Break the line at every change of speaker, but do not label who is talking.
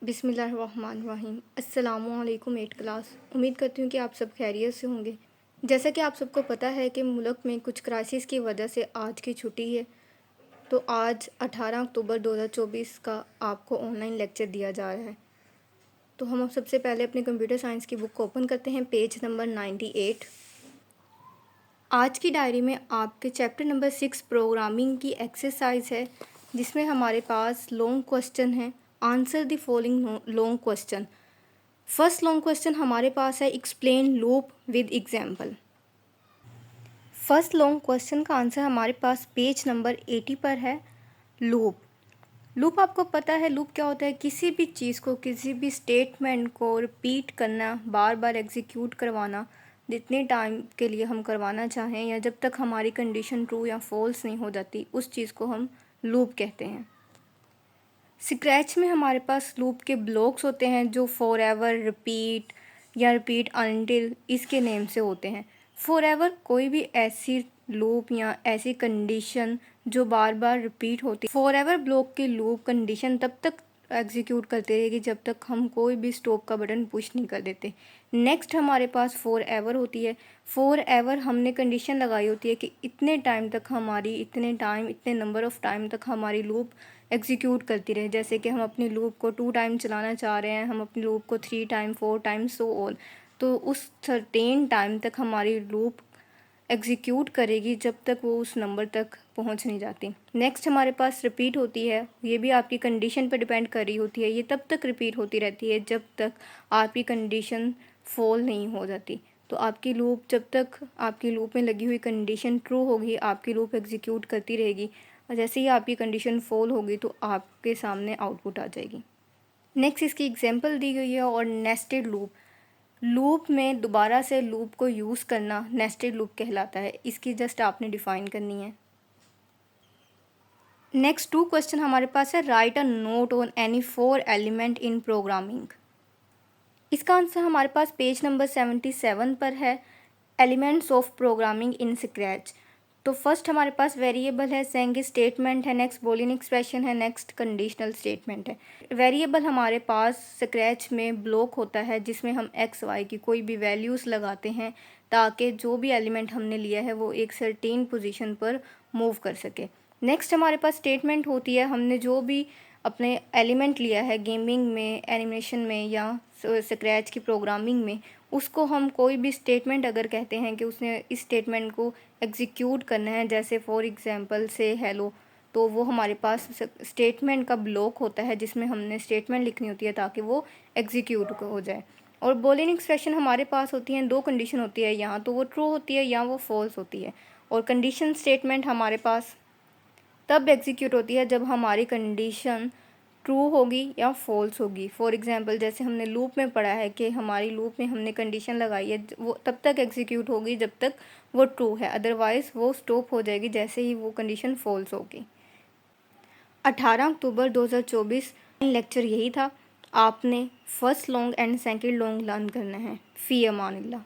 बिस्मिल्लाहिर्रहमानिर्रहीम। अस्सलामुअलैकुम 8 क्लास। उम्मीद करती हूँ कि आप सब खैरियत से होंगे। जैसा कि आप सबको पता है कि मुल्क में कुछ क्राइसिस की वजह से आज की छुट्टी है, तो आज 18 अक्टूबर 2024 का आपको ऑनलाइन लेक्चर दिया जा रहा है। तो हम सबसे पहले अपने कंप्यूटर साइंस की बुक को ओपन करते हैं, पेज नंबर 98। आज की डायरी में आपके चैप्टर नंबर 6 प्रोग्रामिंग की एक्सरसाइज है, जिसमें हमारे पास लॉन्ग क्वेश्चन है। Answer the following long question. First long question हमारे पास है, explain loop with example. First long question का आंसर हमारे पास पेज नंबर 80 पर है। लूप आपको पता है लूप क्या होता है? किसी भी चीज़ को, किसी भी स्टेटमेंट को रिपीट करना, बार बार एग्जीक्यूट करवाना, जितने टाइम के लिए हम करवाना चाहें या जब तक हमारी कंडीशन ट्रू या फॉल्स नहीं हो जाती, उस चीज़ को हम लूप कहते हैं। स्क्रैच में हमारे पास लूप के ब्लॉक्स होते हैं जो फॉर एवर, रिपीट या रिपीट अनटिल इसके नेम से होते हैं। फॉर एवर कोई भी ऐसी लूप या ऐसी कंडीशन जो बार बार रिपीट होती है। फॉर एवर ब्लॉक की लूप कंडीशन तब तक एग्जीक्यूट करते रहेगी जब तक हम कोई भी स्टॉप का बटन पुश नहीं कर देते। नेक्स्ट हमारे पास फॉर एवर होती है। फॉर एवर हमने कंडीशन लगाई होती है कि इतने टाइम तक हमारी, इतने नंबर ऑफ़ टाइम तक हमारी लूप एग्जीक्यूट करती रहे। जैसे कि हम अपनी लूप को 2 टाइम चलाना चाह रहे हैं, हम अपनी लूप को 3 टाइम, 4 टाइम, सो ऑन। तो उस सर्टेन टाइम तक हमारी लूप एग्जीक्यूट करेगी जब तक वो उस नंबर तक पहुंच नहीं जाती। नेक्स्ट हमारे पास रिपीट होती है। ये भी आपकी कंडीशन पर डिपेंड कर रही होती है। ये तब तक रिपीट होती रहती है जब तक आपकी कंडीशन फॉल नहीं हो जाती। तो आपकी लूप, जब तक आपकी लूप में लगी हुई कंडीशन ट्रू होगी, आपकी लूप एग्जीक्यूट करती रहेगी। और जैसे ही आपकी कंडीशन फॉल होगी तो आपके सामने आउटपुट आ जाएगी। नेक्स्ट इसकी एग्जांपल दी गई है और नेस्टेड लूप में दोबारा से लूप को यूज़ करना नेस्टेड लूप कहलाता है। इसकी जस्ट आपने डिफ़ाइन करनी है। नेक्स्ट 2 क्वेश्चन हमारे पास है, right a note on any 4 element in programming. इसका आंसर हमारे पास पेज नंबर 77 पर है, elements of programming in scratch. तो फर्स्ट हमारे पास वेरिएबल है, सेकंड स्टेटमेंट है, नेक्स्ट बूलियन एक्सप्रेशन है, नेक्स्ट कंडीशनल स्टेटमेंट है। वेरिएबल हमारे पास स्क्रैच में ब्लॉक होता है जिसमें हम एक्स वाई की कोई भी वैल्यूज़ लगाते हैं ताकि जो भी एलिमेंट हमने लिया है वो एक सर्टेन पोजीशन पर मूव कर सके। नेक्स्ट हमारे पास स्टेटमेंट होती है, हमने जो भी अपने एलिमेंट लिया है गेमिंग में, एनिमेशन में या स्क्रैच की प्रोग्रामिंग में, उसको हम कोई भी स्टेटमेंट अगर कहते हैं कि उसने इस स्टेटमेंट को एग्जीक्यूट करना है, जैसे फॉर एग्जांपल से हेलो, तो वो हमारे पास स्टेटमेंट का ब्लॉक होता है जिसमें हमने स्टेटमेंट लिखनी होती है ताकि वो एग्जीक्यूट हो जाए। और बूलियन एक्सप्रेशन हमारे पास होती हैं, 2 कंडीशन होती है, या तो वो ट्रू होती है या वो फॉल्स होती है। और कंडीशन स्टेटमेंट हमारे पास तब एग्जीक्यूट होती है जब हमारी कंडीशन ट्रू होगी या फॉल्स होगी। फॉर एग्जांपल जैसे हमने लूप में पढ़ा है कि हमारी लूप में हमने कंडीशन लगाई है, वो तब तक एग्जीक्यूट होगी जब तक वो ट्रू है, अदरवाइज़ वो स्टॉप हो जाएगी जैसे ही वो कंडीशन फॉल्स होगी। 18 अक्टूबर 2024 लेक्चर यही था। आपने first long and second long learn करना है। फ़ी अमानिल्लाह।